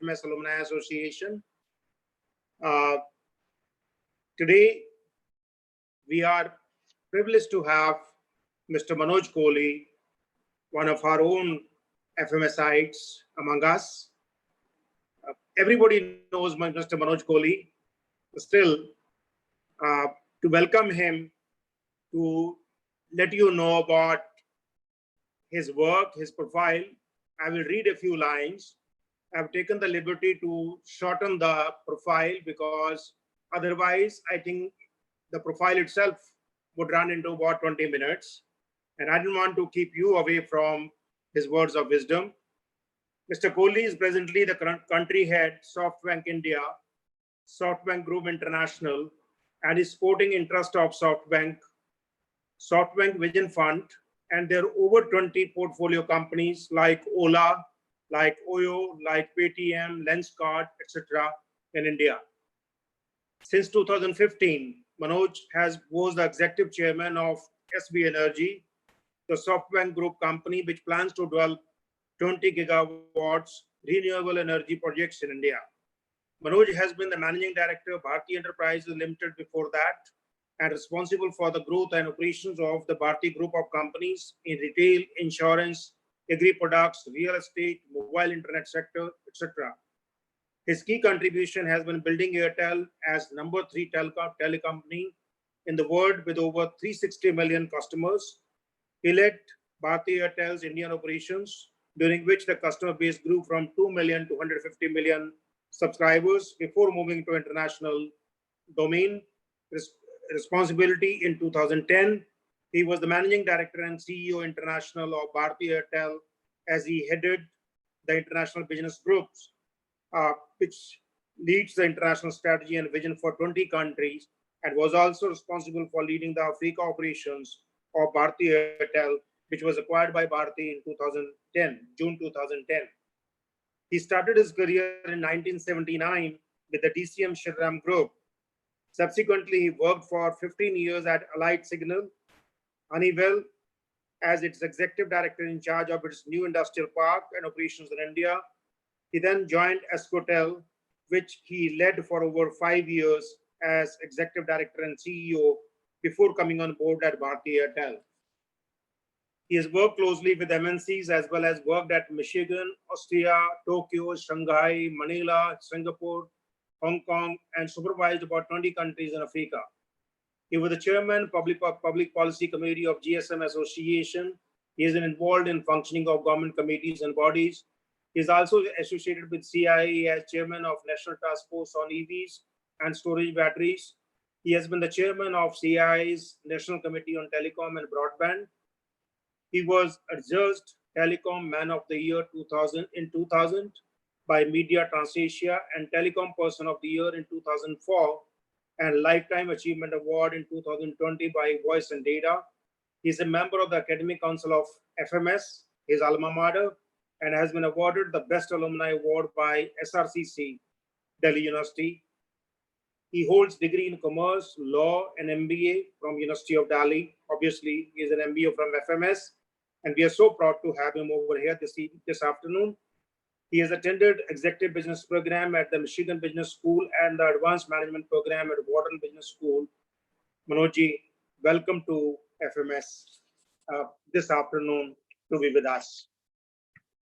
FMS Alumni Association. Today, we are privileged to have Mr. Manoj Kohli, one of our own FMSites among us. Everybody knows Mr. Manoj Kohli. Still, to welcome him, to let you know about his work, his profile, I will read a few lines. I've taken the liberty to shorten the profile because otherwise I think the profile itself would run into about 20 minutes. And I didn't want to keep you away from his words of wisdom. Mr. Kohli is presently the country head, SoftBank India, SoftBank Group International, and is sporting interest of SoftBank, SoftBank Vision Fund, and there are over 20 portfolio companies like Ola, like Oyo, like Paytm, Lenskart, etc. in India. Since 2015, Manoj was the executive chairman of SB Energy, the SoftBank Group company which plans to develop 20 gigawatts renewable energy projects in India. Manoj has been the managing director of Bharti Enterprises Limited before that, and responsible for the growth and operations of the Bharti Group of companies in retail, insurance, agri-products, real estate, mobile internet sector, etc. His key contribution has been building Airtel as number 3 telecompany in the world with over 360 million customers. He led Bharti Airtel's Indian operations, during which the customer base grew from 2 million to 150 million subscribers before moving to international domain responsibility in 2010. He was the managing director and CEO international of Bharti Airtel as he headed the international business groups, which leads the international strategy and vision for 20 countries, and was also responsible for leading the Africa operations of Bharti Airtel, which was acquired by Bharti in 2010, June 2010. He started his career in 1979 with the DCM Shriram Group. Subsequently, he worked for 15 years at Allied Signal, Honeywell, as its executive director in charge of its new industrial park and operations in India. He then joined Escotel, which he led for over 5 years as executive director and CEO before coming on board at Bharti Airtel. He has worked closely with MNCs as well as worked at Michigan, Austria, Tokyo, Shanghai, Manila, Singapore, Hong Kong, and supervised about 20 countries in Africa. He was the chairman of Public Policy Committee of GSM Association. He is involved in functioning of government committees and bodies. He is also associated with CIA as chairman of National Task Force on EVs and Storage Batteries. He has been the chairman of CIA's National Committee on Telecom and Broadband. He was adjudged Telecom Man of the Year 2000 by Media Transasia and Telecom Person of the Year in 2004 and Lifetime Achievement Award in 2020 by Voice and Data. He is a member of the Academic Council of FMS, his alma mater, and has been awarded the Best Alumni Award by SRCC, Delhi University. He holds degree in Commerce, Law, and MBA from University of Delhi. Obviously, he is an MBA from FMS, and we are so proud to have him over here this afternoon. He has attended Executive Business Program at the Michigan Business School and the Advanced Management Program at Wharton Business School. Manojji, welcome to FMS this afternoon to be with us.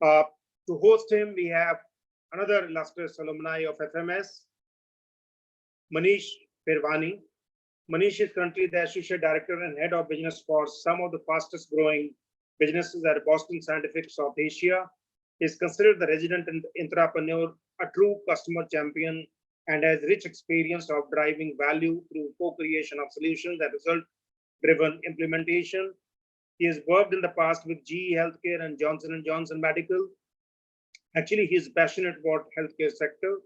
To host him, we have another illustrious alumni of FMS, Maneesh Pherwani. Maneesh is currently the Associate Director and Head of Business for some of the fastest growing businesses at Boston Scientific South Asia. He is considered the resident entrepreneur, a true customer champion, and has rich experience of driving value through co-creation of solutions and result-driven implementation. He has worked in the past with GE Healthcare and Johnson & Johnson Medical. Actually, he is passionate about healthcare sector.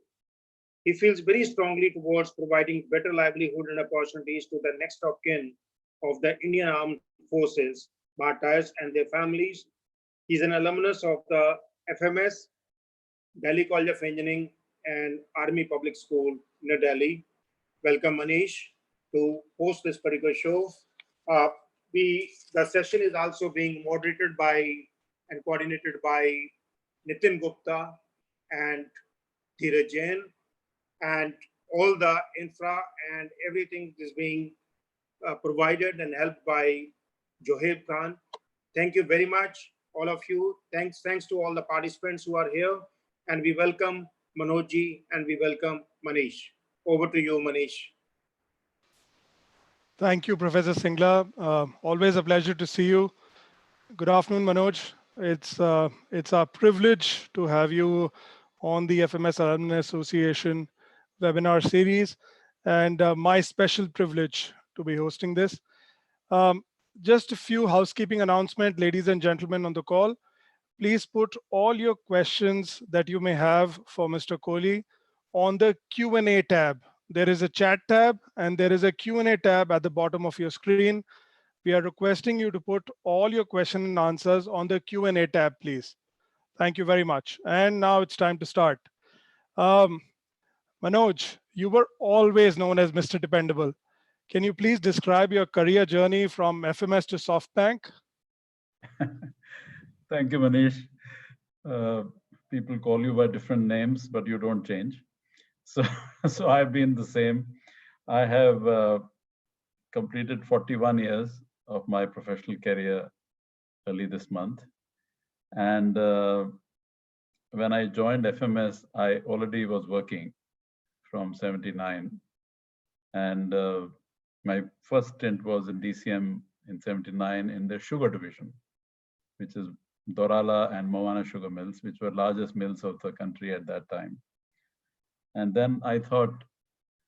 He feels very strongly towards providing better livelihood and opportunities to the next of kin of the Indian Armed Forces, martyrs and their families. He is an alumnus of the FMS, Delhi College of Engineering and Army Public School, New Delhi. Welcome, Maneesh, to host this particular show. The session is also being moderated by and coordinated by Nitin Gupta and Dheeraj Jain, and all the infra and everything is being provided and helped by Joheb Khan. Thank you very much, all of you. Thanks to all the participants who are here. And we welcome Manojji and we welcome Maneesh. Over to you, Maneesh. Thank you, Professor Singla. Always a pleasure to see you. Good afternoon, Manoj. It's our privilege to have you on the FMS Alumni Association webinar series, and my special privilege to be hosting this. Just a few housekeeping announcements, ladies and gentlemen on the call. Please put all your questions that you may have for Mr. Kohli on the Q&A tab. There is a chat tab and there is a Q&A tab at the bottom of your screen. We are requesting you to put all your questions and answers on the Q&A tab, please. Thank you very much. And now it's time to start. Manoj, you were always known as Mr. Dependable. Can you please describe your career journey from FMS to SoftBank? Thank you, Maneesh. People call you by different names, but you don't change. So I've been the same. I have completed 41 years of my professional career early this month. And when I joined FMS, I already was working from 79. And my first stint was in DCM in 79 in the sugar division, which is Dorala and Moana sugar mills, which were largest mills of the country at that time. And then I thought,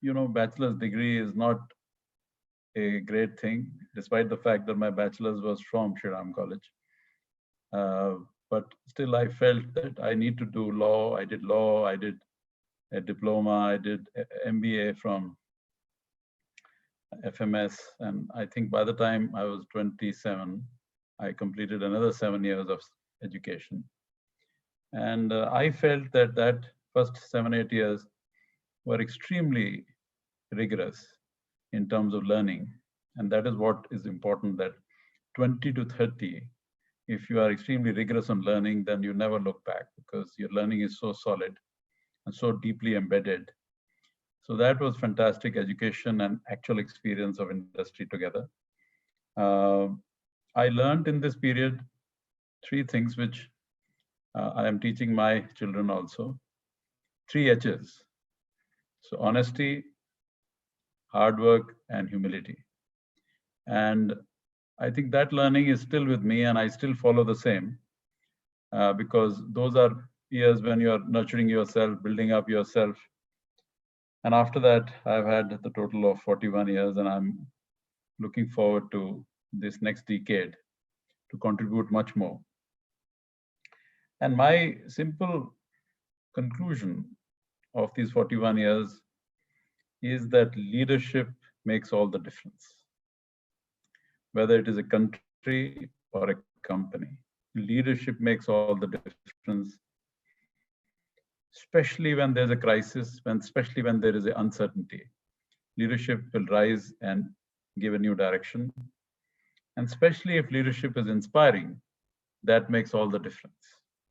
bachelor's degree is not a great thing, despite the fact that my bachelor's was from Shriram College. But still I felt that I need to do law. I did law, I did a diploma, I did MBA from FMS. And I think by the time I was 27, I completed another 7 years of education. And I felt that first 7-8 years were extremely rigorous in terms of learning. And that is what is important, that 20 to 30, if you are extremely rigorous on learning, then you never look back because your learning is so solid and so deeply embedded. So that was fantastic education and actual experience of industry together. I learned in this period 3 things which I am teaching my children also. 3 H's. So honesty, hard work, and humility. And I think that learning is still with me and I still follow the same because those are years when you're nurturing yourself, building up yourself. And after that, I've had the total of 41 years and I'm looking forward to this next decade to contribute much more. And my simple conclusion of these 41 years is that leadership makes all the difference. Whether it is a country or a company, leadership makes all the difference, especially when there's a crisis, especially when there is an uncertainty. Leadership will rise and give a new direction. And especially if leadership is inspiring, that makes all the difference.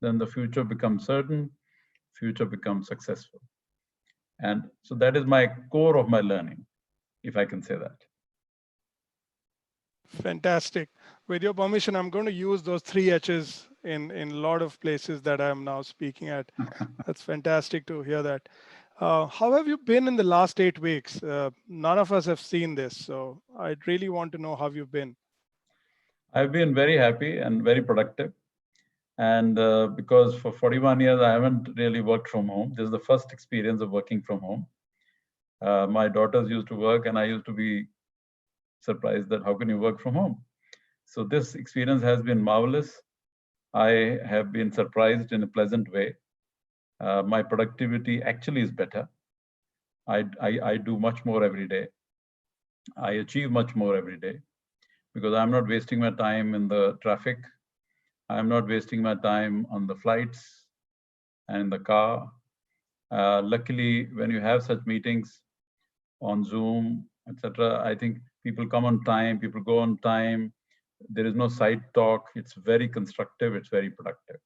Then the future becomes certain, future becomes successful. And so that is my core of my learning, if I can say that. Fantastic. With your permission, I'm going to use those 3 H's in a lot of places that I'm now speaking at. That's fantastic to hear that. How have you been in the last 8 weeks? None of us have seen this, so I'd really want to know how you've been. I've been very happy and very productive. And because for 41 years, I haven't really worked from home. This is the first experience of working from home. My daughters used to work and I used to be surprised that how can you work from home? So this experience has been marvelous. I have been surprised in a pleasant way. My productivity actually is better. I do much more every day. I achieve much more every day because I'm not wasting my time in the traffic. I'm not wasting my time on the flights and in the car. Luckily, when you have such meetings on Zoom, etc., I think people come on time, people go on time. There is no side talk. It's very constructive. It's very productive.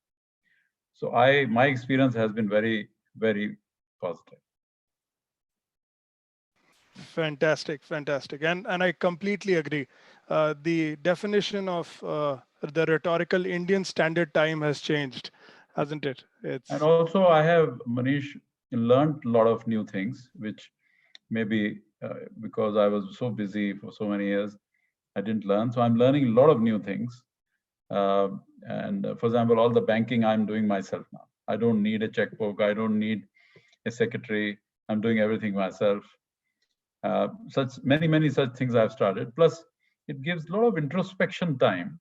So my experience has been very, very positive. Fantastic, fantastic. And I completely agree. The definition of the rhetorical Indian Standard Time has changed, hasn't it? And It's also, I have, Manish, learned a lot of new things, which maybe because I was so busy for so many years, I didn't learn. So I'm learning a lot of new things. For example, all the banking I'm doing myself now. I don't need a checkbook. I don't need a secretary. I'm doing everything myself. Such many such things I've started. Plus, it gives a lot of introspection time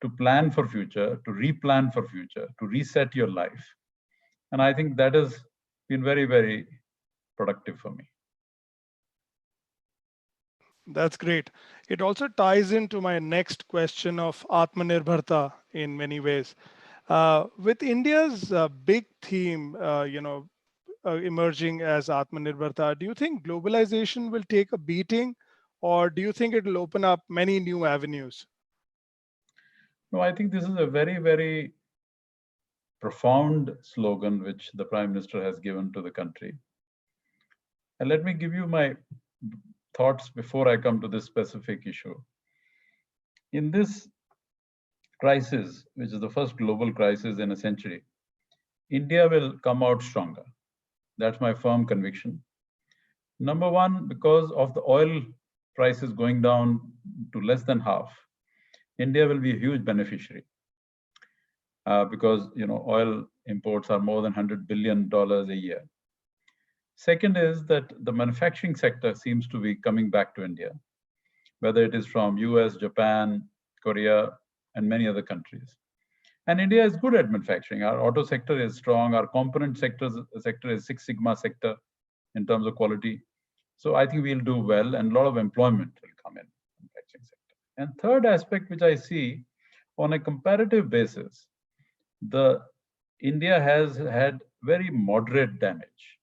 to plan for future, to replan for future, to reset your life. And I think that has been very productive for me. That's great. It also ties into my next question of Atmanirbharta in many ways. With India's big theme, emerging as Atmanirbharta, do you think globalization will take a beating, or do you think it will open up many new avenues? No, I think this is a very profound slogan which the Prime Minister has given to the country. And let me give you my thoughts before I come to this specific issue. In this crisis, which is the first global crisis in a century, India will come out stronger. That's my firm conviction. Number one, because of the oil prices going down to less than half, India will be a huge beneficiary. Because oil imports are more than $100 billion a year. Second is that the manufacturing sector seems to be coming back to India, whether it is from US, Japan, Korea, and many other countries. And India is good at manufacturing. Our auto sector is strong. Our component sector is Six Sigma sector in terms of quality. So I think we'll do well, and a lot of employment will come in the manufacturing sector. And third aspect, which I see on a comparative basis, India has had very moderate damage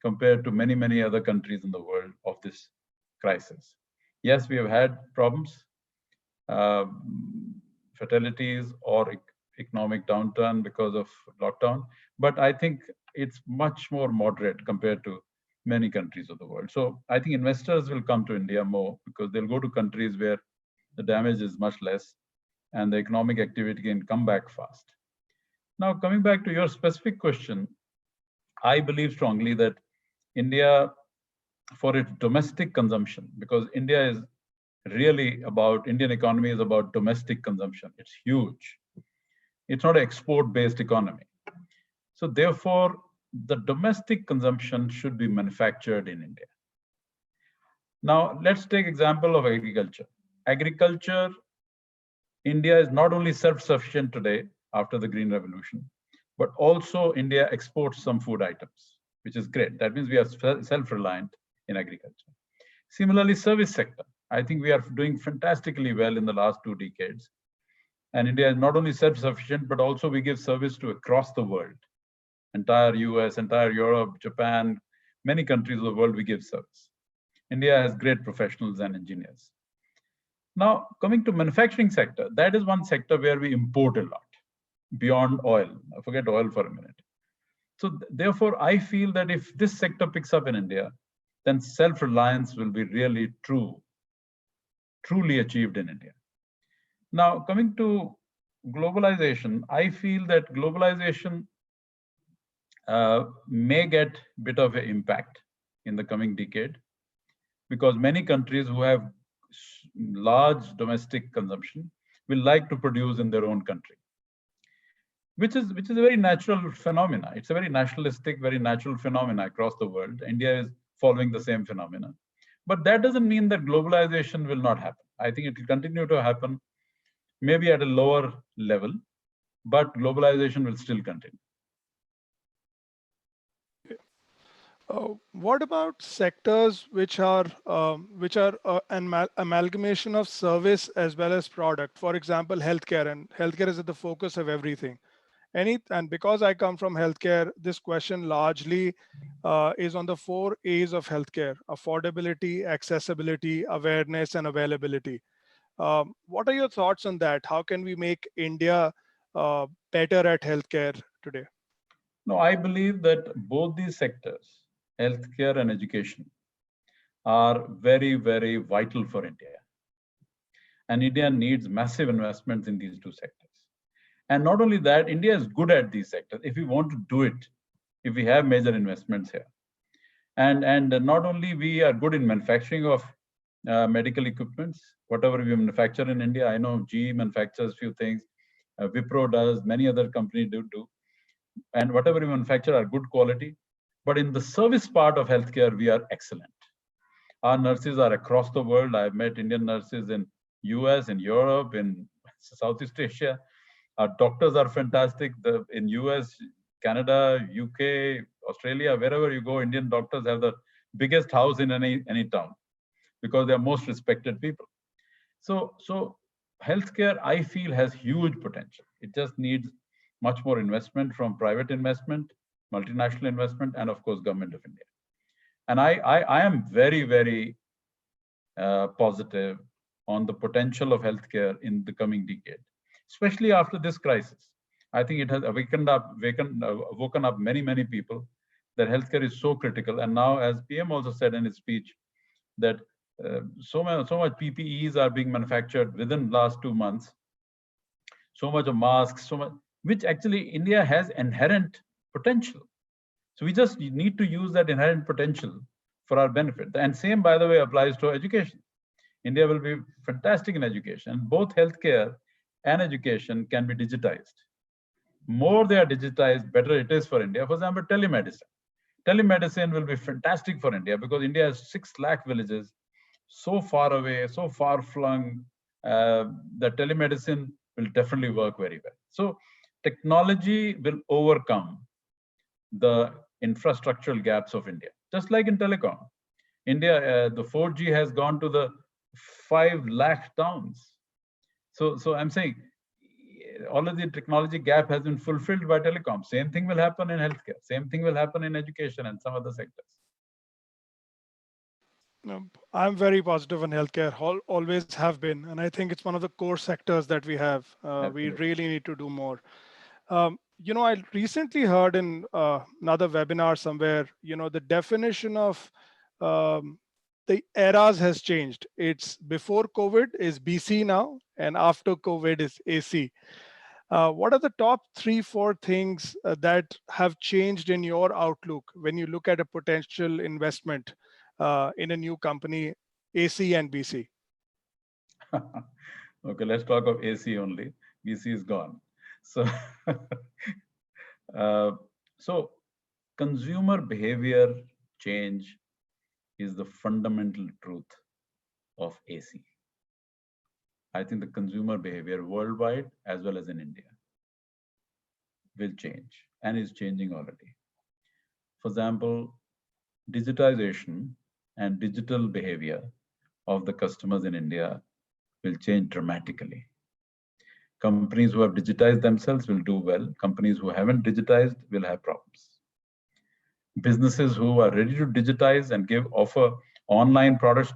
compared to many other countries in the world of this crisis. Yes, we have had problems, fatalities or economic downturn because of lockdown, but I think it's much more moderate compared to many countries of the world. So I think investors will come to India more because they'll go to countries where the damage is much less and the economic activity can come back fast. Now, coming back to your specific question, I believe strongly that India, for its domestic consumption, because Indian economy is about domestic consumption. It's huge. It's not an export-based economy. So therefore, the domestic consumption should be manufactured in India. Now, let's take example of agriculture. Agriculture, India is not only self-sufficient today after the Green Revolution, but also India exports some food items, which is great. That means we are self-reliant in agriculture. Similarly, service sector. I think we are doing fantastically well in the last 2 decades. And India is not only self-sufficient, but also we give service to across the world. Entire US, entire Europe, Japan, many countries of the world, we give service. India has great professionals and engineers. Now, coming to manufacturing sector, that is one sector where we import a lot beyond oil. Forget oil for a minute. So therefore, I feel that if this sector picks up in India, then self-reliance will be really truly achieved in India. Now, coming to globalization, I feel that globalization may get a bit of an impact in the coming decade because many countries who have large domestic consumption will like to produce in their own country, which is a very natural phenomena. It's a very nationalistic, very natural phenomena across the world. India is following the same phenomena. But that doesn't mean that globalization will not happen. I think it will continue to happen, maybe at a lower level, but globalization will still continue. What about sectors which are an amalgamation of service as well as product? For example, healthcare, and healthcare is at the focus of everything. And because I come from healthcare, this question largely is on the 4 A's of healthcare: affordability, accessibility, awareness, and availability. What are your thoughts on that? How can we make India better at healthcare today? No, I believe that both these sectors, healthcare and education, are very, very vital for India. And India needs massive investments in these two sectors. And not only that, India is good at these sectors. If we want to do it, if we have major investments here. And not only we are good in manufacturing of medical equipments, whatever we manufacture in India. I know GE manufactures few things, Wipro does, many other companies do. And whatever we manufacture are good quality. But in the service part of healthcare, we are excellent. Our nurses are across the world. I've met Indian nurses in US, in Europe, in Southeast Asia. Our doctors are fantastic. In US, Canada, UK, Australia, wherever you go, Indian doctors have the biggest house in any town because they're most respected people. So healthcare, I feel, has huge potential. It just needs much more investment from private investment, multinational investment, and of course, government of India. And I am very, very positive on the potential of healthcare in the coming decade, especially after this crisis. I think it has woken up many people that healthcare is so critical. And now, as PM also said in his speech, that so much PPEs are being manufactured within last 2 months, so much of masks, so much, which actually India has inherent potential. So we just need to use that inherent potential for our benefit. And same, by the way, applies to education. India will be fantastic in education. Both healthcare and education can be digitized. More they are digitized, better it is for India. For example, telemedicine. Telemedicine will be fantastic for India because India has 6 lakh villages, so far away, so far flung, that telemedicine will definitely work very well. So technology will overcome the infrastructural gaps of India, just like in telecom. India, the 4G has gone to the 5 lakh towns. So I'm saying all of the technology gap has been fulfilled by telecom. Same thing will happen in healthcare. Same thing will happen in education and some other sectors. I'm very positive on healthcare, always have been. And I think it's one of the core sectors that we have. We really need to do more. I recently heard in another webinar somewhere, the definition of the eras has changed. It's before COVID is BC now, and after COVID is AC. What are the top 3-4 things that have changed in your outlook when you look at a potential investment in a new company, AC and BC? Okay, let's talk of AC only. BC is gone. So, so consumer behavior change is the fundamental truth of AC. I think the consumer behavior worldwide as well as in India will change and is changing already. For example, digitization and digital behavior of the customers in India will change dramatically. Companies who have digitized themselves will do well. Companies who haven't digitized will have problems. Businesses who are ready to digitize and offer online products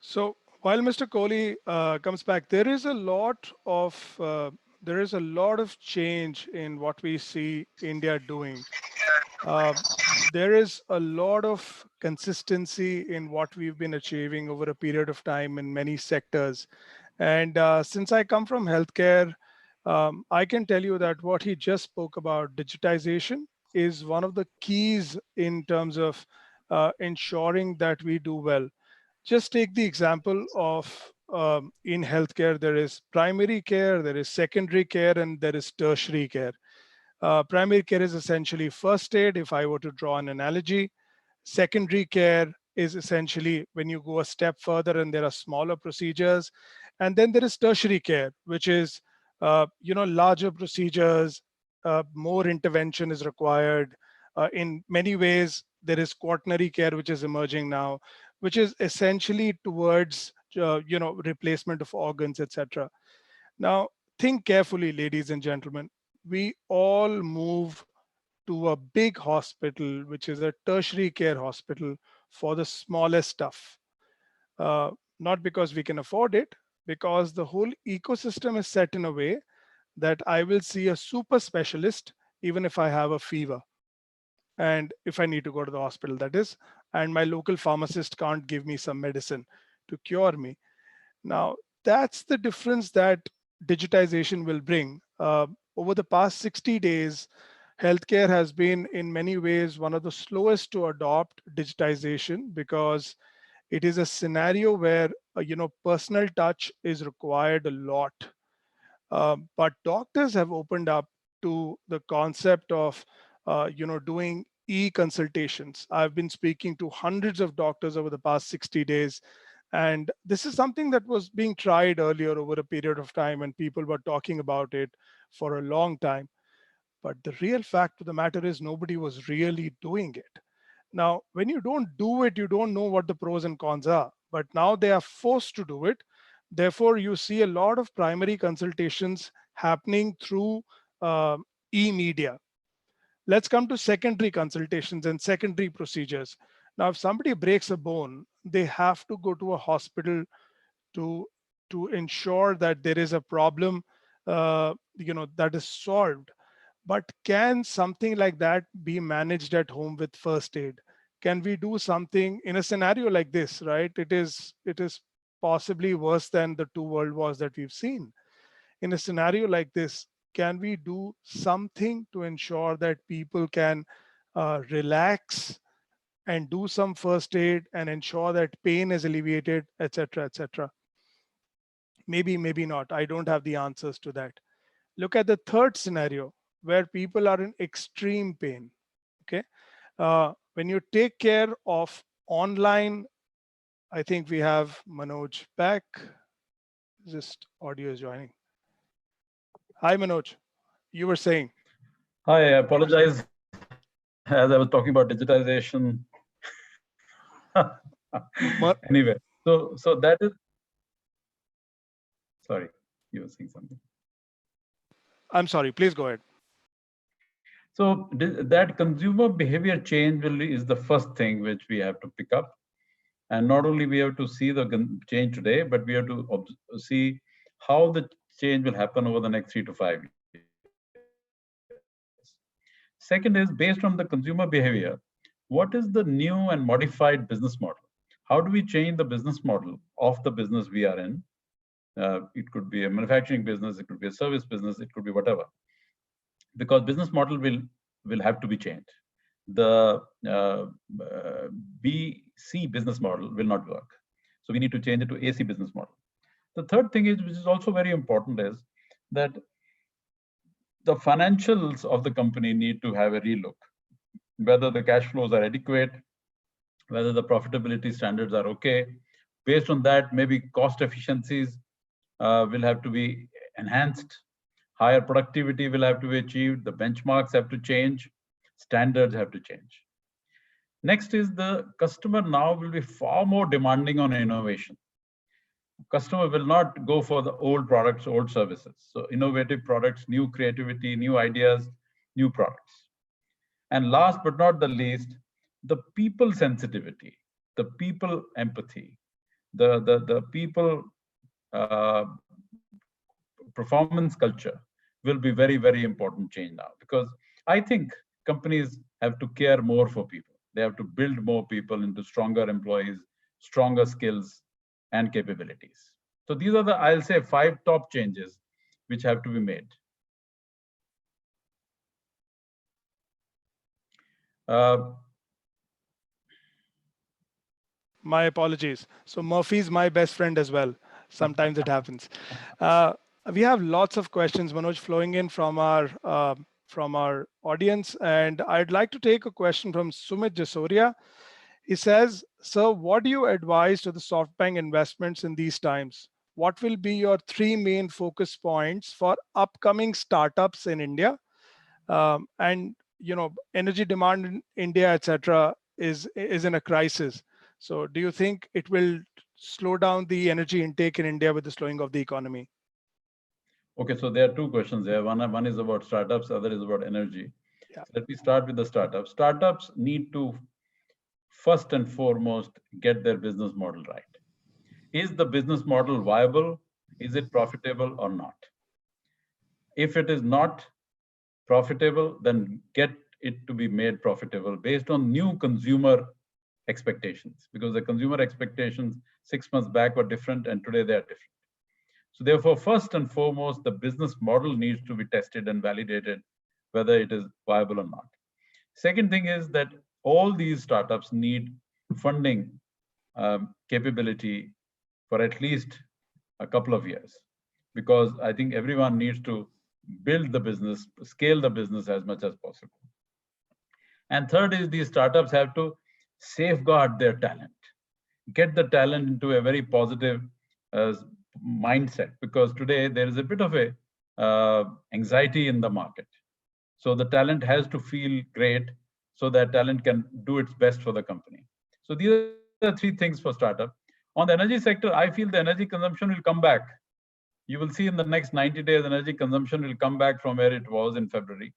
So while Mr. Kohli comes back, there is a lot of change in what we see India doing. There is a lot of consistency in what we've been achieving over a period of time in many sectors. And since I come from healthcare, I can tell you that what he just spoke about, digitization, is one of the keys in terms of ensuring that we do well. Just take the example of in healthcare, there is primary care, there is secondary care, and there is tertiary care. Primary care is essentially first aid, if I were to draw an analogy. Secondary care is essentially when you go a step further and there are smaller procedures. And then there is tertiary care, which is larger procedures, more intervention is required. In many ways, there is quaternary care, which is emerging now, which is essentially towards replacement of organs, etc. Now, think carefully, ladies and gentlemen. We all move to a big hospital, which is a tertiary care hospital, for the smallest stuff. Not because we can afford it, because the whole ecosystem is set in a way that I will see a super specialist even if I have a fever. And if I need to go to the hospital, that is, and my local pharmacist can't give me some medicine to cure me. Now, that's the difference that digitization will bring. Over the past 60 days, healthcare has been in many ways one of the slowest to adopt digitization because it is a scenario where personal touch is required a lot. But doctors have opened up to the concept of doing e-consultations. I've been speaking to hundreds of doctors over the past 60 days, and this is something that was being tried earlier over a period of time, and people were talking about it for a long time. But the real fact of the matter is nobody was really doing it. Now, when you don't do it, you don't know what the pros and cons are. But now they are forced to do it. Therefore, you see a lot of primary consultations happening through uh, e-media. Let's come to secondary consultations and secondary procedures. Now, if somebody breaks a bone, they have to go to a hospital to to ensure that there is a problem, that is solved. But can something like that be managed at home with first aid? Can we do something in a scenario like this, right? It is possibly worse than the two world wars that we've seen. In a scenario like this, can we do something to ensure that people can relax and do some first aid and ensure that pain is alleviated, etc., etc.? Maybe, maybe not. I don't have the answers to that. Look at the third scenario where people are in extreme pain. Okay. When you take care of online, I think we have Manoj back. Just audio is joining. Hi, Manoj. You were saying. Hi, I apologize. As I was talking about digitization. Anyway, so that is. Sorry, you were saying something. I'm sorry. Please go ahead. So that consumer behavior change is the first thing which we have to pick up. And not only we have to see the change today, but we have to see how the change will happen over the next 3 to 5 years. Second is based on the consumer behavior, what is the new and modified business model? How do we change the business model of the business we are in? It could be a manufacturing business, it could be a service business, it could be whatever. Because business model will have to be changed. The BC business model will not work. So we need to change it to AC business model. The third thing is, which is also very important, is that the financials of the company need to have a relook. Whether the cash flows are adequate, whether the profitability standards are okay. Based on that, maybe cost efficiencies will have to be enhanced. Higher productivity will have to be achieved. The benchmarks have to change. Standards have to change. Next is the customer now will be far more demanding on innovation. Customer will not go for the old products, old services. So innovative products, new creativity, new ideas, new products. And last but not the least, the people sensitivity, the people empathy, the people performance culture will be very, very important change now, because I think companies have to care more for people. They have to build more people into stronger employees, stronger skills and capabilities. So these are the, I'll say, 5 top changes which have to be made. My apologies. So Murphy's my best friend as well. Sometimes it happens. We have lots of questions, Manoj, flowing in from our audience, and I'd like to take a question from Sumit Jasoria. He says, "Sir, what do you advise to the SoftBank investments in these times? What will be your 3 main focus points for upcoming startups in India? And energy demand in India, etc., is in a crisis. So, do you think it will slow down the energy intake in India with the slowing of the economy? Okay, so there are two questions there. One is about startups, other is about energy. Yeah. Let me start with the startups. Startups need to first and foremost get their business model right. Is the business model viable? Is it profitable or not? If it is not profitable, then get it to be made profitable based on new consumer expectations, because the consumer expectations 6 months back were different and today they are different. So therefore, first and foremost, the business model needs to be tested and validated, whether it is viable or not. Second thing is that all these startups need funding capability for at least a couple of years, because I think everyone needs to build the business, scale the business as much as possible. And third is these startups have to safeguard their talent, get the talent into a very positive mindset, because today there is a bit of a anxiety in the market. So the talent has to feel great so that talent can do its best for the company. So these are three things for startup. On the energy sector, I feel the energy consumption will come back. You will see in the next 90 days, energy consumption will come back from where it was in February,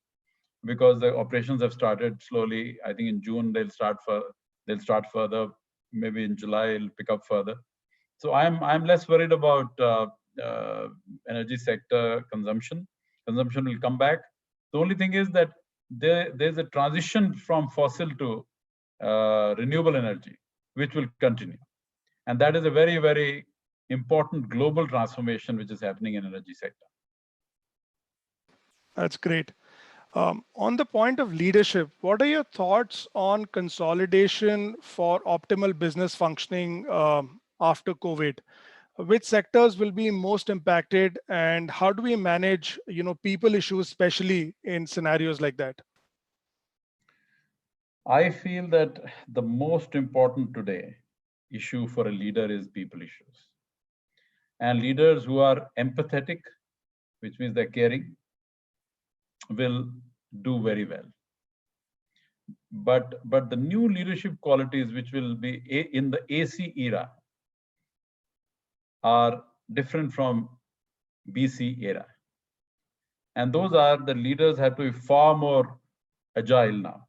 because the operations have started slowly. I think in June they'll start further. Maybe in July it'll pick up further. So I'm less worried about energy sector consumption. Consumption will come back. The only thing is that there's a transition from fossil to renewable energy, which will continue. And that is a very, very important global transformation which is happening in energy sector. That's great. On the point of leadership, what are your thoughts on consolidation for optimal business functioning after COVID? Which sectors will be most impacted, and how do we manage, people issues, especially in scenarios like that? I feel that the most important today issue for a leader is people issues. And leaders who are empathetic, which means they're caring, will do very well. But the new leadership qualities which will be in the AC era are different from BC era. And those are, the leaders have to be far more agile now.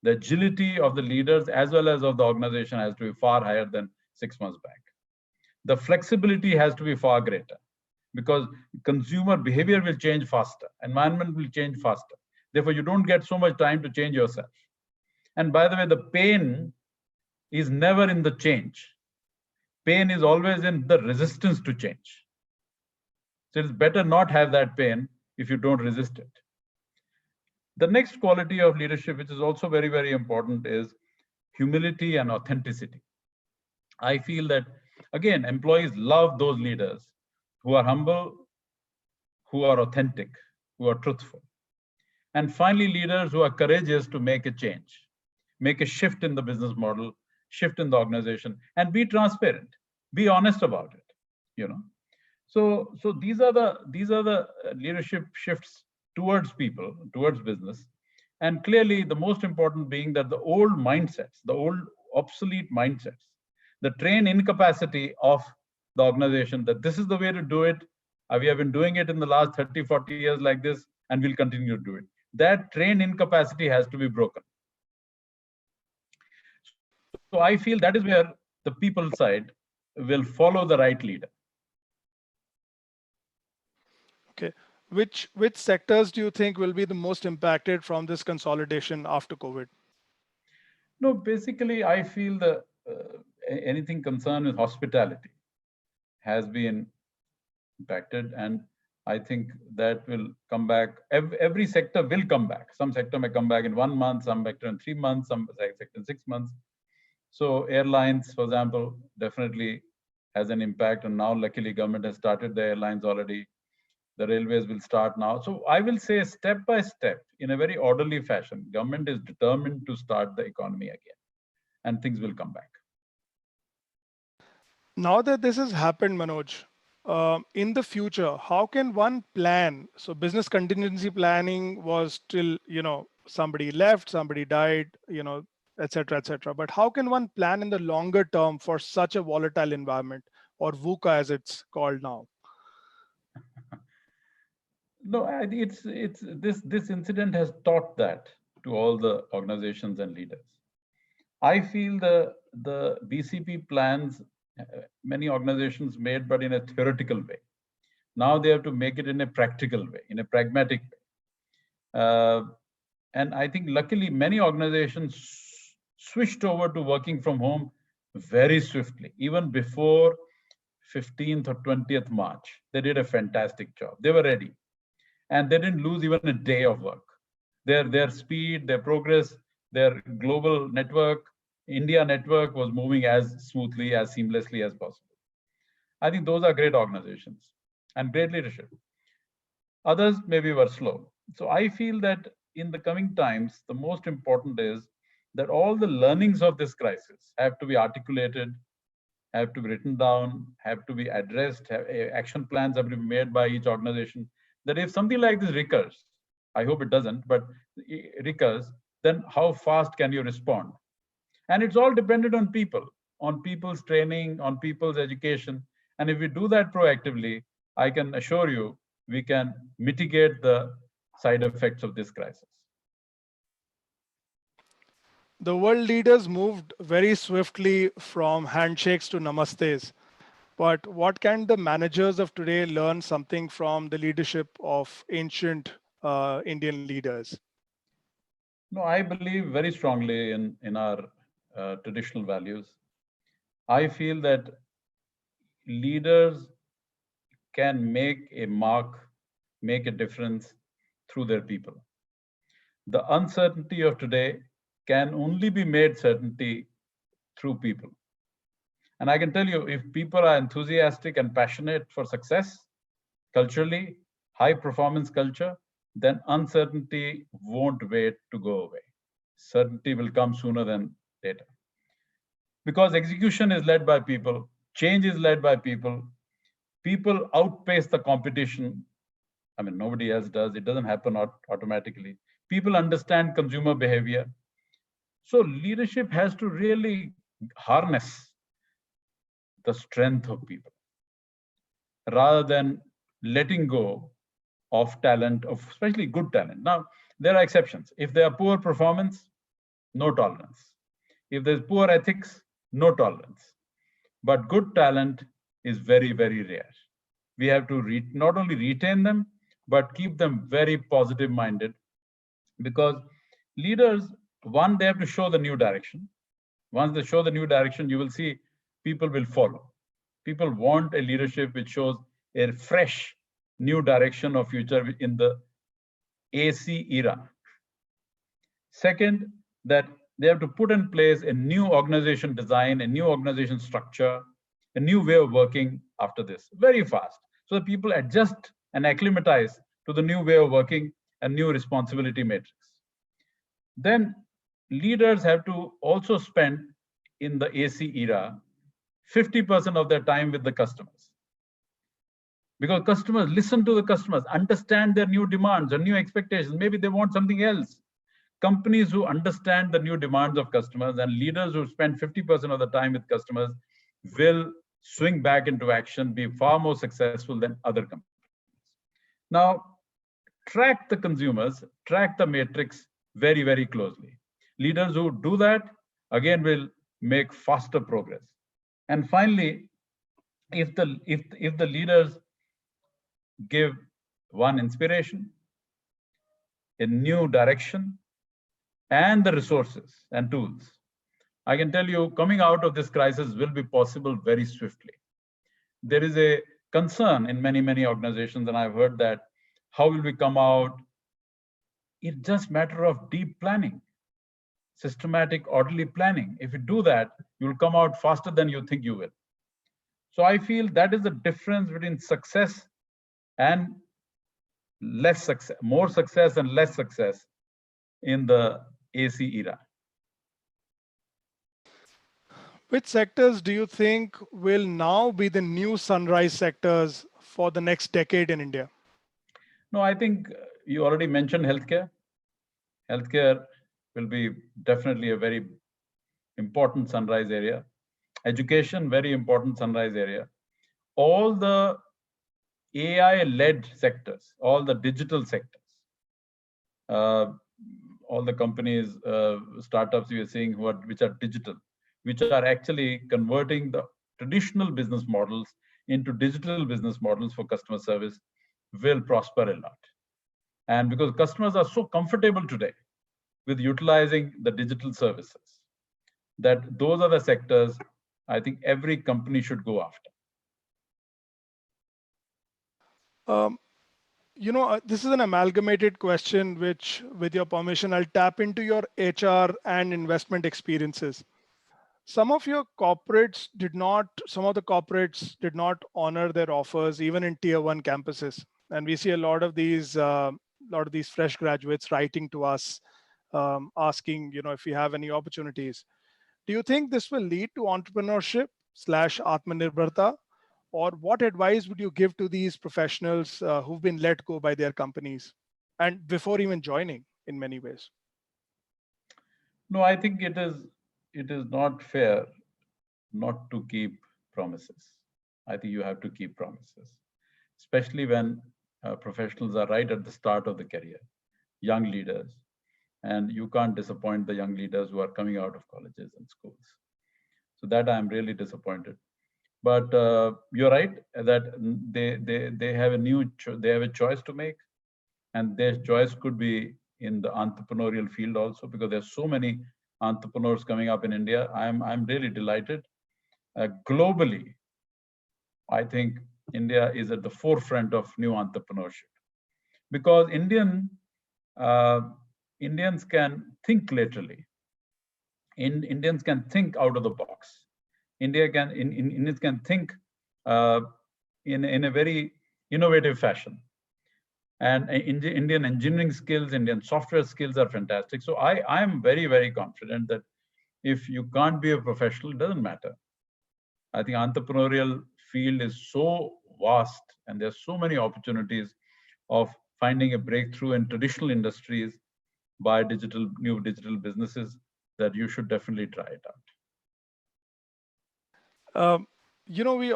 The agility of the leaders as well as of the organization has to be far higher than 6 months back. The flexibility has to be far greater, because consumer behavior will change faster, environment will change faster. Therefore, you don't get so much time to change yourself. And by the way, the pain is never in the change. Pain is always in the resistance to change. So it's better not have that pain if you don't resist it. The next quality of leadership, which is also very, very important, is humility and authenticity. I feel that, again, employees love those leaders who are humble, who are authentic, who are truthful. And finally, leaders who are courageous to make a change, make a shift in the business model, shift in the organization, and be transparent, be honest about it. So these are the leadership shifts towards people, towards business. And clearly, the most important being that the old mindsets, the old obsolete mindsets, the train incapacity of the organization, that this is the way to do it. We have been doing it in the last 30, 40 years like this, and we'll continue to do it. That train incapacity has to be broken. So I feel that is where the people side will follow the right leader. Okay. Which sectors do you think will be the most impacted from this consolidation after COVID? No, basically, I feel that anything concerned with hospitality has been impacted, and I think that will come back. Every sector will come back. Some sector may come back in 1 month, some sector in 3 months, some sector in 6 months. So airlines, for example, definitely has an impact, and now luckily government has started the airlines already. The railways will start now. So I will say step by step, in a very orderly fashion, government is determined to start the economy again, and things will come back. Now that this has happened, Manoj, in the future, how can one plan? So business contingency planning was till, somebody left, somebody died, et cetera, et cetera. But how can one plan in the longer term for such a volatile environment, or VUCA as it's called now? No, it's this incident has taught that to all the organizations and leaders. I feel the BCP plans many organizations made, but in a theoretical way. Now they have to make it in a practical way, in a pragmatic way. And I think luckily many organizations switched over to working from home very swiftly, even before 15th or 20th March. They did a fantastic job. They were ready. And they didn't lose even a day of work. Their speed, their progress, their global network, India network was moving as smoothly, as seamlessly as possible. I think those are great organizations and great leadership. Others maybe were slow. So I feel that in the coming times, the most important is that all the learnings of this crisis have to be articulated, have to be written down, have to be addressed, action plans have to be made by each organization. That if something like this recurs, I hope it doesn't, but it recurs, then how fast can you respond? And it's all dependent on people, on people's training, on people's education. And if we do that proactively, I can assure you, we can mitigate the side effects of this crisis. The world leaders moved very swiftly from handshakes to namastes. But what can the managers of today learn something from the leadership of ancient Indian leaders? No, I believe very strongly in our traditional values. I feel that leaders can make a mark, make a difference through their people. The uncertainty of today can only be made certainty through people. And I can tell you, if people are enthusiastic and passionate for success, culturally, high performance culture, then uncertainty won't wait to go away. Certainty will come sooner than later. Because execution is led by people, change is led by people, people outpace the competition. I mean, nobody else does. It doesn't happen automatically. People understand consumer behavior. So leadership has to really harness the strength of people rather than letting go of talent, of especially good talent. Now, there are exceptions. If there are poor performance, no tolerance. If there's poor ethics, no tolerance. But good talent is very, very rare. We have to not only retain them, but keep them very positive minded, because leaders, one, they have to show the new direction. Once they show the new direction, you will see people will follow. People want a leadership which shows a fresh new direction of future in the AC era. Second, that they have to put in place a new organization design, a new organization structure, a new way of working after this, very fast. So that people adjust and acclimatize to the new way of working and new responsibility matrix. Then leaders have to also spend in the AC era 50% of their time with the customers. Because customers, listen to the customers, understand their new demands or new expectations. Maybe they want something else. Companies who understand the new demands of customers and leaders who spend 50% of the time with customers will swing back into action, be far more successful than other companies. Now, track the consumers, track the matrix very, very closely. Leaders who do that, again, will make faster progress. And finally, if the leaders give one, inspiration, a new direction, and the resources and tools, I can tell you coming out of this crisis will be possible very swiftly. There is a concern in many, many organizations, and I've heard that, how will we come out? It's just a matter of deep planning, systematic, orderly planning. If you do that, you'll come out faster than you think you will. So I feel that is the difference between success and less success, more success and less success in the AC era. Which sectors do you think will now be the new sunrise sectors for the next decade in India? No, I think you already mentioned healthcare. Healthcare will be definitely a very important sunrise area. Education, very important sunrise area. All the AI-led sectors, all the digital sectors, all the companies, startups we are seeing which are digital, which are actually converting the traditional business models into digital business models for customer service, will prosper a lot. And because customers are so comfortable today with utilizing the digital services, that those are the sectors I think every company should go after. This is an amalgamated question, which, with your permission, I'll tap into your HR and investment experiences. Some of the corporates did not honor their offers, even in tier one campuses. And we see a lot of these fresh graduates writing to us, asking, if we have any opportunities. Do you think this will lead to entrepreneurship / Atmanirbharta? Or what advice would you give to these professionals who've been let go by their companies and before even joining in many ways? No, I think it is not fair not to keep promises. I think you have to keep promises, especially when professionals are right at the start of the career, young leaders, and you can't disappoint the young leaders who are coming out of colleges and schools. So that I'm really disappointed. But you're right that they have a choice to make, and their choice could be in the entrepreneurial field also, because there's so many entrepreneurs coming up in India. I'm really delighted. Globally, I think India is at the forefront of new entrepreneurship, because Indians can think laterally. Indians can think out of the box. Indians can think in a very innovative fashion. And Indian engineering skills, Indian software skills are fantastic. So I am very, very confident that if you can't be a professional, it doesn't matter. I think entrepreneurial field is so vast, and there's so many opportunities of finding a breakthrough in traditional industries by new digital businesses, that you should definitely try it out. We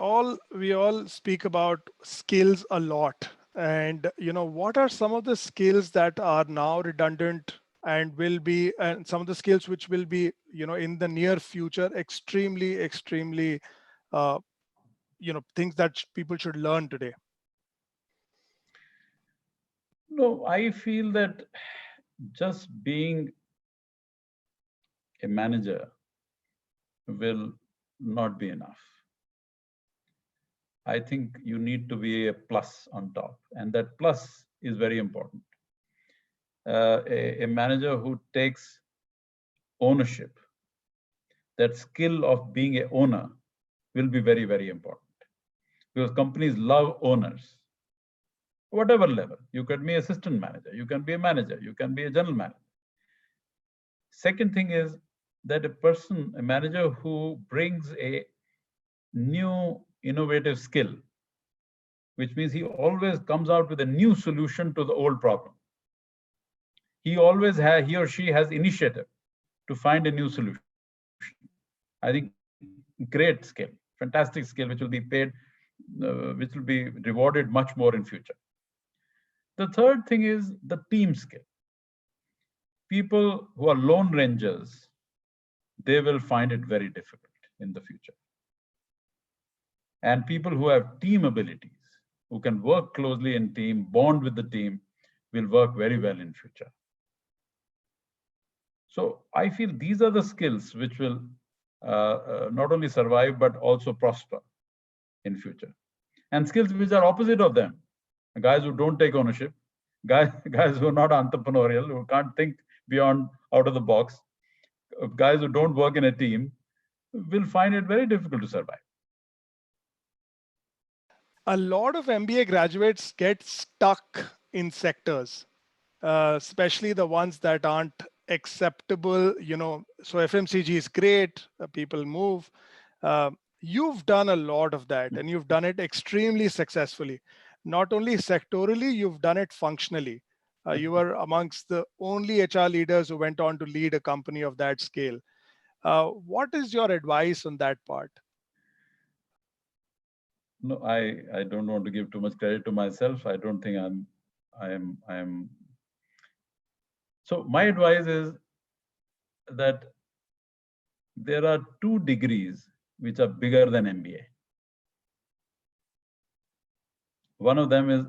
all speak about skills a lot, and what are some of the skills that are now redundant and some of the skills which will be in the near future extremely things that people should learn today? No, I feel that just being a manager will not be enough. I think you need to be a plus on top, and that plus is very important. A manager who takes ownership, that skill of being an owner, will be very, very important, because companies love owners. Whatever level, you can be assistant manager, you can be a manager, you can be a general manager. Second thing is that a manager who brings a new innovative skill, which means he always comes out with a new solution to the old problem. He or she has initiative to find a new solution. I think great skill, fantastic skill, which will be paid, which will be rewarded much more in future. The third thing is the team skill. People who are lone rangers, they will find it very difficult in the future. And people who have team abilities, who can work closely in team, bond with the team, will work very well in future. So I feel these are the skills which will not only survive, but also prosper in future. And skills which are opposite of them, guys who don't take ownership, guys who are not entrepreneurial, who can't think out of the box, guys who don't work in a team, will find it very difficult to survive. A lot of MBA graduates get stuck in sectors, especially the ones that aren't acceptable, so FMCG is great, people move. You've done a lot of that and you've done it extremely successfully. Not only sectorally, you've done it functionally. You were amongst the only HR leaders who went on to lead a company of that scale. What is your advice on that part? No, I don't want to give too much credit to myself. I don't think I am. So my advice is that there are 2 degrees which are bigger than MBA. One of them is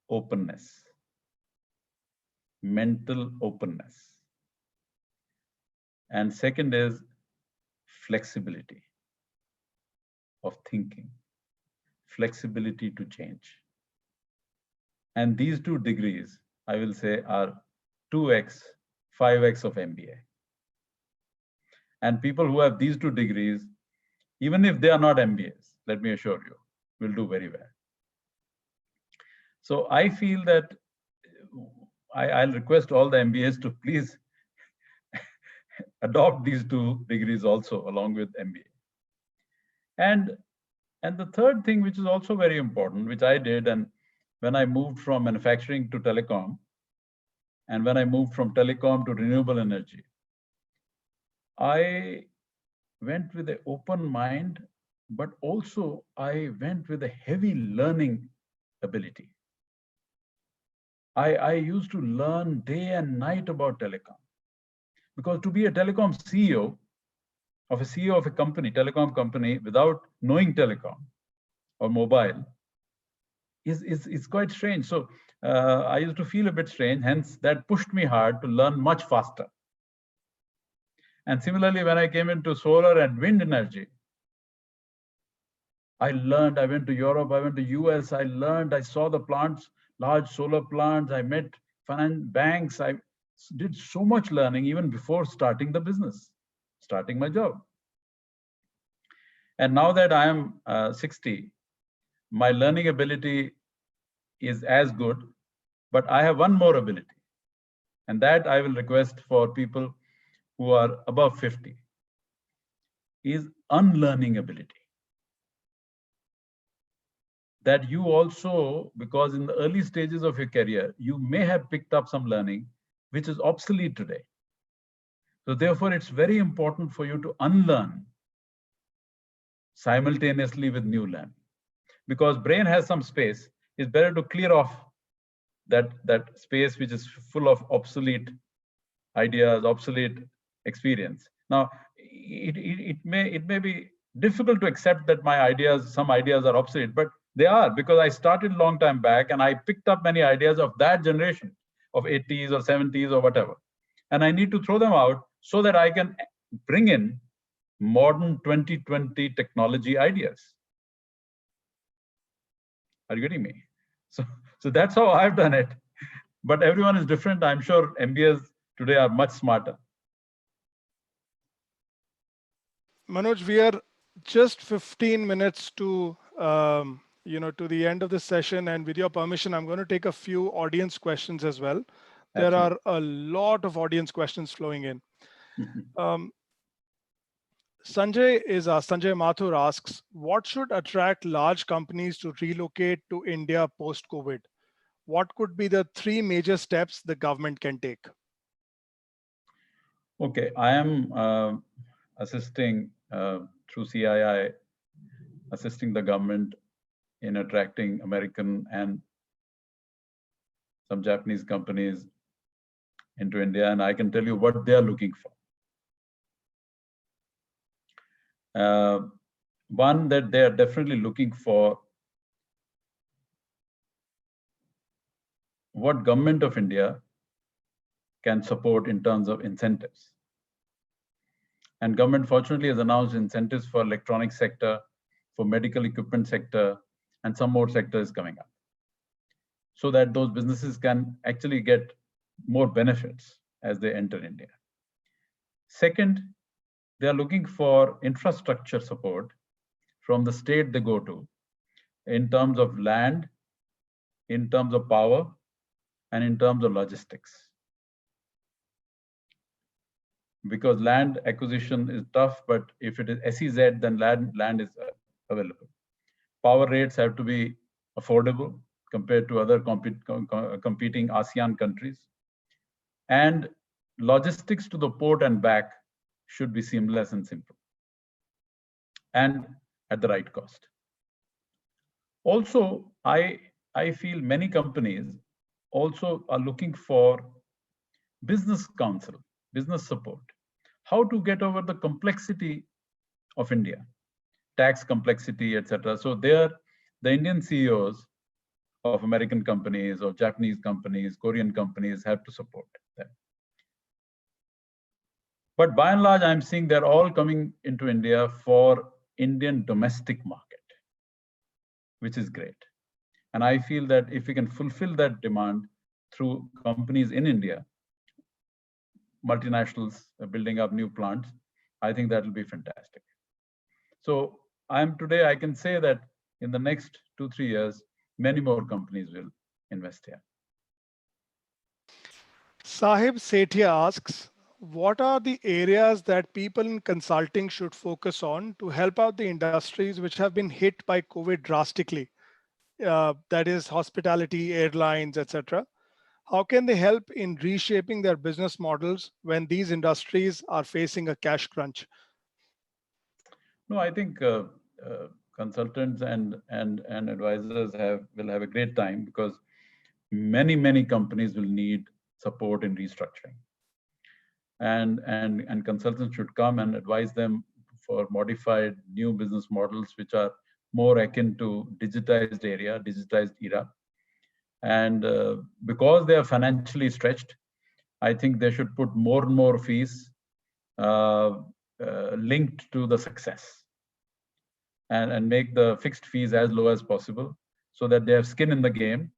openness, mental openness. And second is flexibility of thinking, flexibility to change. And these 2 degrees, I will say, are 2x, 5x of MBA. And people who have these 2 degrees, even if they are not MBAs, let me assure you, will do very well. So I feel that I'll request all the MBAs to please adopt these 2 degrees also along with MBA. And the third thing, which is also very important, which I did, and when I moved from manufacturing to telecom, and when I moved from telecom to renewable energy, I went with an open mind, but also I went with a heavy learning ability. I used to learn day and night about telecom, because to be a telecom CEO of a company, telecom company, without knowing telecom or mobile is quite strange. So I used to feel a bit strange, hence that pushed me hard to learn much faster. And similarly, when I came into solar and wind energy, I learned, I went to Europe, I went to US, I learned, I saw the plants, large solar plants, I met finance banks, I did so much learning even before starting the business, starting my job. And now that I am 60, my learning ability is as good, but I have one more ability. And that I will request for people who are above 50, is unlearning ability. That you also, because in the early stages of your career, you may have picked up some learning which is obsolete today. So therefore, it's very important for you to unlearn simultaneously with new learning. Because brain has some space, it's better to clear off that space which is full of obsolete ideas, obsolete experience. Now, it may be difficult to accept that some ideas are obsolete, but they are, because I started a long time back and I picked up many ideas of that generation of 80s or 70s or whatever. And I need to throw them out so that I can bring in modern 2020 technology ideas. Are you getting me? So that's how I've done it. But everyone is different. I'm sure MBAs today are much smarter. Manoj, we are just 15 minutes to to the end of the session, and with your permission, I'm going to take a few audience questions as well. There Absolutely. are a lot of audience questions flowing in. Sanjay Mathur asks, what should attract large companies to relocate to India post-COVID? What could be the 3 major steps the government can take? Okay, I am assisting through CII, assisting the government in attracting American and some Japanese companies into India, and I can tell you what they are looking for. One, that they are definitely looking for what government of India can support in terms of incentives. And government fortunately has announced incentives for electronic sector, for medical equipment sector, and some more sectors coming up, so that those businesses can actually get more benefits as they enter India. Second, they are looking for infrastructure support from the state they go to in terms of land, in terms of power, and in terms of logistics. because land acquisition is tough, but if it is SEZ, then land is available. Power rates have to be affordable compared to other competing ASEAN countries. And logistics to the port and back should be seamless and simple, and at the right cost. Also, I feel many companies also are looking for business counsel, business support, how to get over the complexity of India, tax complexity, etc. So there, the Indian CEOs of American companies, or Japanese companies, Korean companies have to support them. But by and large, I'm seeing they're all coming into India for Indian domestic market, which is great. And I feel that if we can fulfill that demand through companies in India, multinationals building up new plants, I think that will be fantastic. So today, I can say that in the next 2-3 years, many more companies will invest here. Sahib Sethia asks, what are the areas that people in consulting should focus on to help out the industries which have been hit by COVID drastically? That is hospitality, airlines, etc. How can they help in reshaping their business models when these industries are facing a cash crunch? No, I think consultants and advisors will have a great time, because many companies will need support in restructuring, and consultants should come and advise them for modified new business models which are more akin to digitized era. And because they are financially stretched, I think they should put more and more fees linked to the success, and make the fixed fees as low as possible, so that they have skin in the game,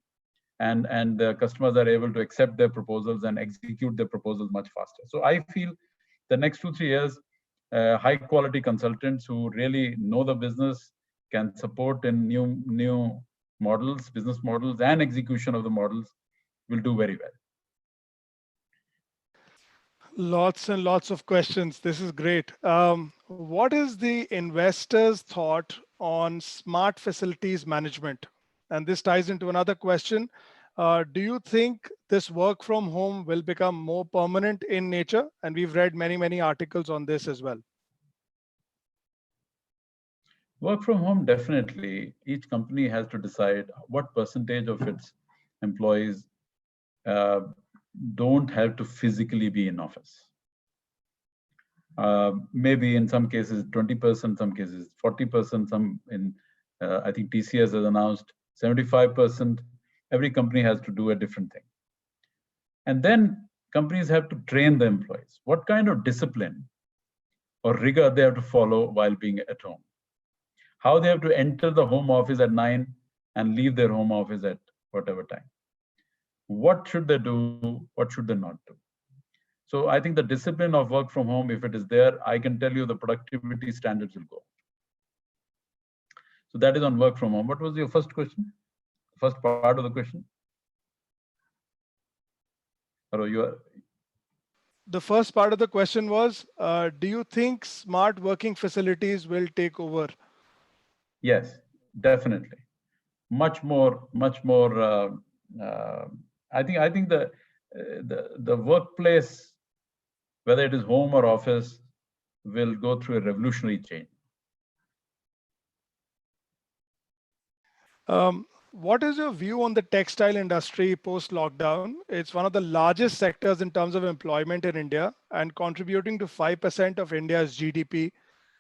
and the customers are able to accept their proposals and execute their proposals much faster. So I feel the next 2-3 years, high quality consultants who really know the business can support in new models, business models, and execution of the models will do very well. Lots and lots of questions. This is great. What is the investor's thought on smart facilities management? And this ties into another question. Do you think this work from home will become more permanent in nature? And we've read many articles on this as well. Work from home, definitely. Each company has to decide what percentage of its employees don't have to physically be in office. Maybe in some cases 20%, some cases 40%, some in I think TCS has announced 75%. Every company has to do a different thing. And then companies have to train the employees. What kind of discipline or rigor they have to follow while being at home? How they have to enter the home office at 9 and leave their home office at whatever time. What should they do? What should they not do? So I think the discipline of work from home, if it is there, I can tell you the productivity standards will go. So that is on work from home. What was your first question? First part of the question? The first part of the question was, do you think smart working facilities will take over? Yes, definitely. Much more. I think the workplace, whether it is home or office, will go through a revolutionary change. What is your view on the textile industry post-lockdown? It's one of the largest sectors in terms of employment in India and contributing to 5% of India's GDP.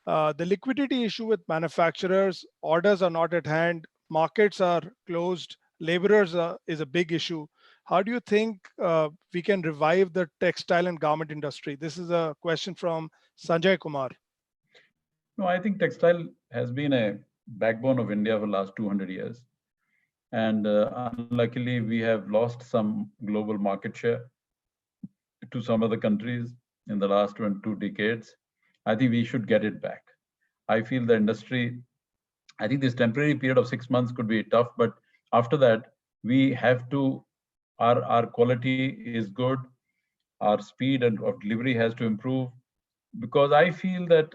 The liquidity issue with manufacturers, orders are not at hand, markets are closed, laborers is a big issue. How do you think we can revive the textile and garment industry? This is a question from Sanjay Kumar. No, I think textile has been a backbone of India for the last 200 years. And unluckily, we have lost some global market share to some other countries in the last 2 decades. I think we should get it back. I feel the industry, I think this temporary period of 6 months could be tough, but after that, we have to, our quality is good. Our speed of delivery has to improve, because I feel that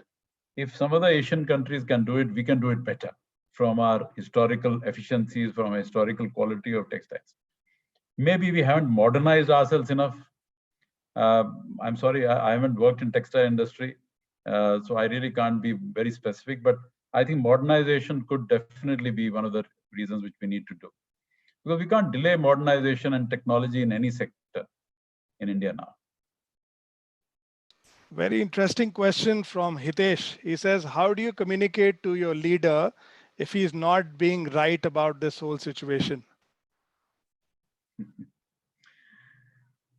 if some other Asian countries can do it, we can do it better from our historical efficiencies, from our historical quality of textiles. Maybe we haven't modernized ourselves enough. I'm sorry, I haven't worked in textile industry, so I really can't be very specific, but I think modernization could definitely be one of the reasons which we need to do. Because we can't delay modernization and technology in any sector in India now. Very interesting question from Hitesh. He says, how do you communicate to your leader if he's not being right about this whole situation?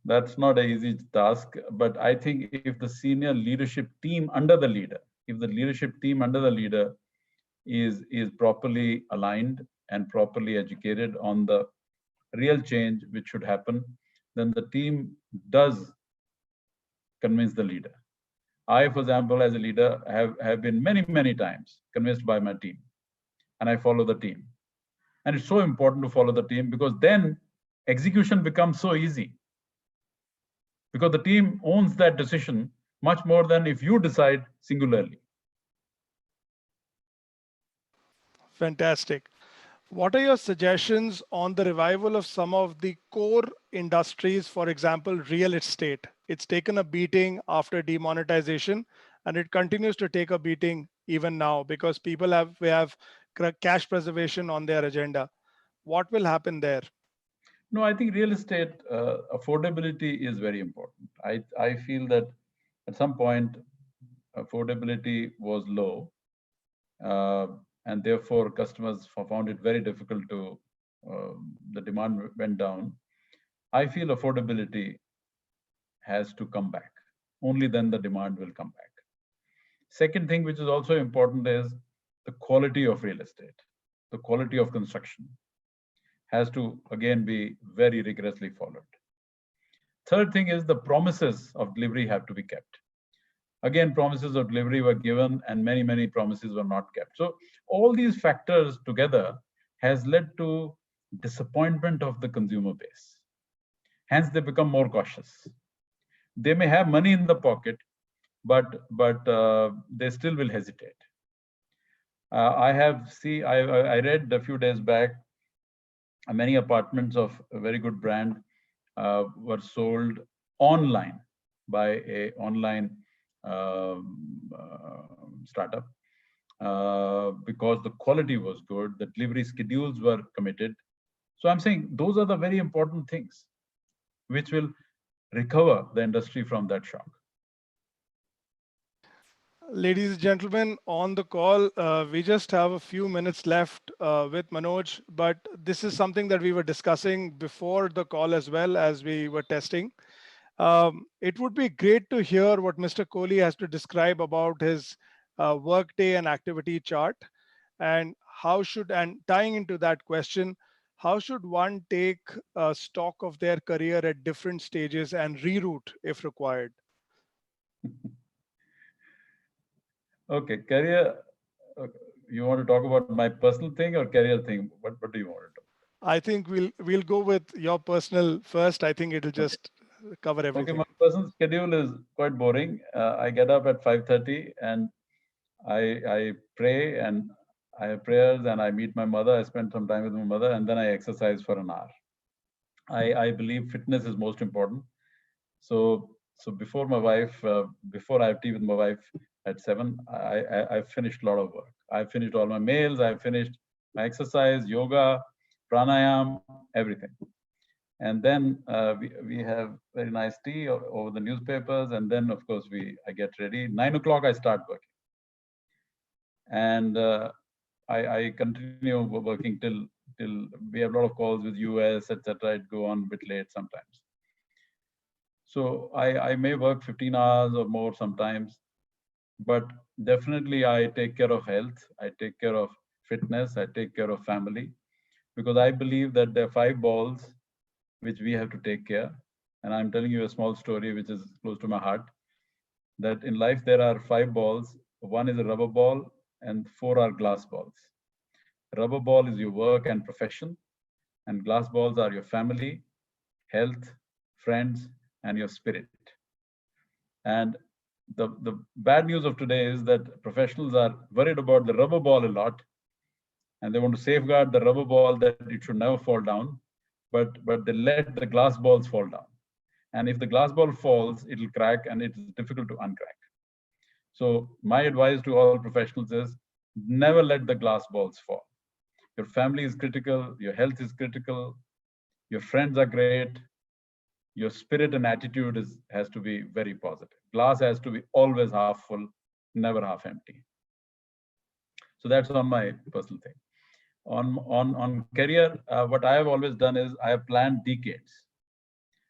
That's not an easy task, but I think if the senior leadership team under the leader, if the leadership team under the leader is properly aligned and properly educated on the real change which should happen, then the team does convince the leader. I, for example, as a leader, have been many times convinced by my team, and I follow the team. And it's so important to follow the team, because then execution becomes so easy. Because the team owns that decision much more than if you decide singularly. Fantastic. What are your suggestions on the revival of some of the core industries, for example, real estate? It's taken a beating after demonetization, and it continues to take a beating even now because people have cash preservation on their agenda. What will happen there? No, I think real estate affordability is very important. I feel that at some point affordability was low, and therefore customers found it very difficult to, the demand went down. I feel affordability has to come back. Only then the demand will come back. Second thing, which is also important, is the quality of real estate, the quality of construction has to again be very rigorously followed. Third thing is the promises of delivery have to be kept. Again, promises of delivery were given and many promises were not kept. So all these factors together has led to disappointment of the consumer base. Hence, they become more cautious. They may have money in the pocket, but they still will hesitate. I read a few days back, many apartments of a very good brand were sold online by a online startup because the quality was good, the delivery schedules were committed. So I'm saying those are the very important things which will recover the industry from that shock. Ladies and gentlemen, on the call, we just have a few minutes left with Manoj, but this is something that we were discussing before the call as well as we were testing. It would be great to hear what Mr. Kohli has to describe about his workday and activity chart, and tying into that question, how should one take stock of their career at different stages and reroute if required? Okay, career. You want to talk about my personal thing or career thing? What do you want to talk? I think we'll go with your personal first. I think it'll just cover everything. Okay, my personal schedule is quite boring. I get up at 5:30 and I pray and I have prayers and I meet my mother. I spend some time with my mother and then I exercise for an hour. I believe fitness is most important. So before my wife, before I have tea with my wife at 7, I finished a lot of work. I finished all my mails. I finished my exercise, yoga, pranayam, everything. And then we have very nice tea over the newspapers. And then, of course, I get ready. 9 o'clock, I start working. And I continue working till we have a lot of calls with US, etc. It go on a bit late sometimes. So I may work 15 hours or more sometimes, but definitely I take care of health. I take care of fitness. I take care of family, because I believe that there are 5 balls which we have to take care. And I'm telling you a small story which is close to my heart, that in life there are 5 balls. 1 is a rubber ball and 4 are glass balls. Rubber ball is your work and profession, and glass balls are your family, health, friends, and your spirit. And the bad news of today is that professionals are worried about the rubber ball a lot, and they want to safeguard the rubber ball that it should never fall down, but they let the glass balls fall down. And if the glass ball falls, it'll crack, and it's difficult to uncrack. So my advice to all professionals is never let the glass balls fall. Your family is critical, your health is critical, your friends are great, your spirit and attitude has to be very positive. Glass has to be always half full, never half empty. So that's on my personal thing. On career, what I have always done is I have planned decades.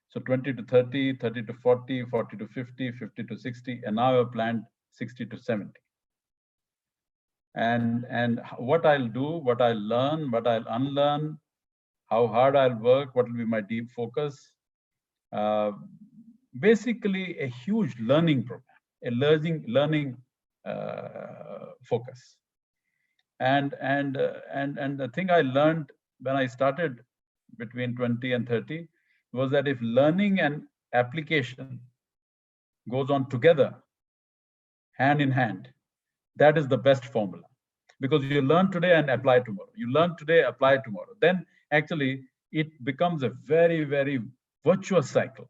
So 20 to 30, 30 to 40, 40 to 50, 50 to 60, and now I've planned 60 to 70. And what I'll do, what I'll learn, what I'll unlearn, how hard I'll work, what will be my deep focus. Basically a huge learning program, a learning focus. And the thing I learned when I started between 20 and 30 was that if learning and application goes on together, hand in hand, that is the best formula. Because you learn today and apply tomorrow. You learn today, apply tomorrow. Then actually it becomes a very, very virtuous cycle.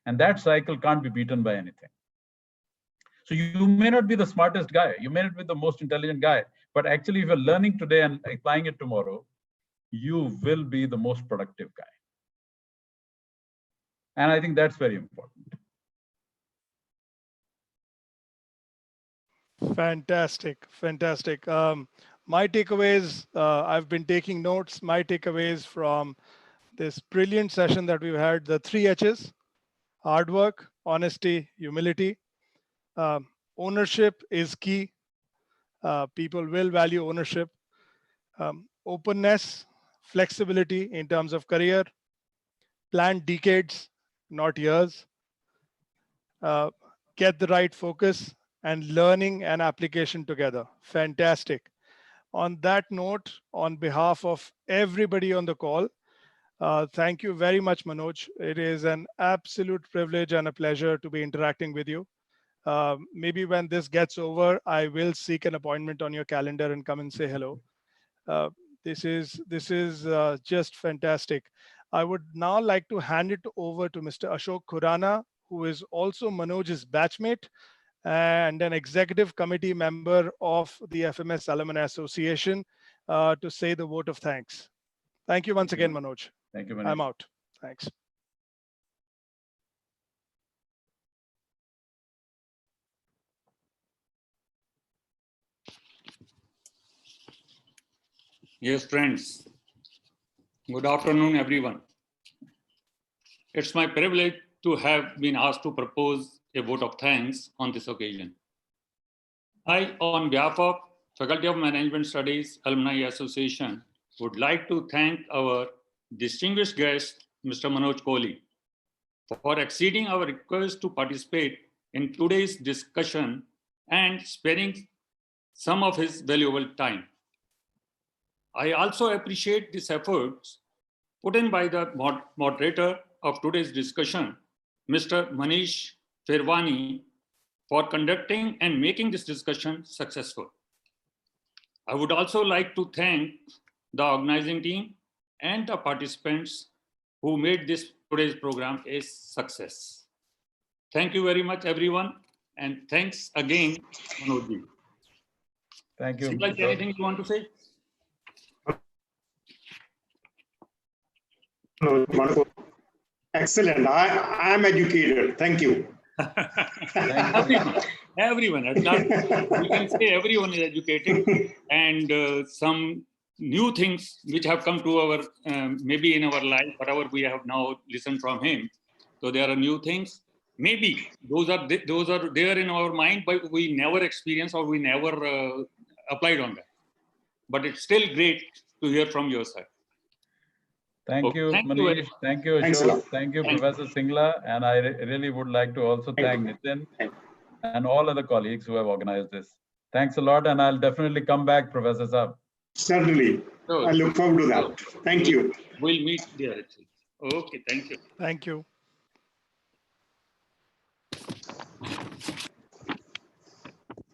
And that cycle can't be beaten by anything. So you may not be the smartest guy, you may not be the most intelligent guy, but actually if you're learning today and applying it tomorrow, you will be the most productive guy. And I think that's very important. Fantastic, fantastic. My takeaways, I've been taking notes, my takeaways from this brilliant session that we've had, the 3 H's, hard work, honesty, humility. Ownership is key. People will value ownership. Openness, flexibility in terms of career, plan decades, not years. Get the right focus, and learning and application together. Fantastic. On that note, on behalf of everybody on the call, thank you very much, Manoj. It is an absolute privilege and a pleasure to be interacting with you. Maybe when this gets over, I will seek an appointment on your calendar and come and say hello. This is just fantastic. I would now like to hand it over to Mr. Ashok Khurana, who is also Manoj's batchmate and an executive committee member of the FMS Alumni Association, to say the vote of thanks. Thank you once again, Manoj. Thank you, Maneesh. I'm out. Thanks. Yes, friends. Good afternoon, everyone. It's my privilege to have been asked to propose a vote of thanks on this occasion. I, on behalf of Faculty of Management Studies Alumni Association, would like to thank our distinguished guest, Mr. Manoj Kohli, for acceding our request to participate in today's discussion and sparing some of his valuable time. I also appreciate these efforts put in by the moderator of today's discussion, Mr. Maneesh Pherwani, for conducting and making this discussion successful. I would also like to thank the organizing team and the participants who made this today's program a success. Thank you very much, everyone, and thanks again, Manoj. Thank you. Singla, anything you want to say? Excellent. I am educated. Thank you. Everyone. At last, we can say everyone is educated, and some new things which have come to our maybe in our life, whatever we have now listened from him. So there are new things. Maybe those are there in our mind, but we never experienced or we never applied on that. But it's still great to hear from your side. Thank you, Maneesh. Thank you, Ashok. Thank you, Professor Singla. And I really would like to also thank Nitin and all other colleagues who have organized this. Thanks a lot. And I'll definitely come back, Professor Saab. Certainly. I look forward to that. Thank you. We'll meet there. Okay, thank you. Thank you.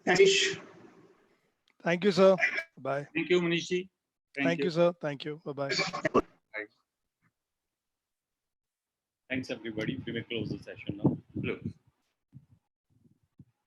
Manish. Thank you, sir. Bye. Thank you, Maneesh ji. Thank you, sir. Thank you. Bye-bye. Thanks, everybody. We may close the session now. Close.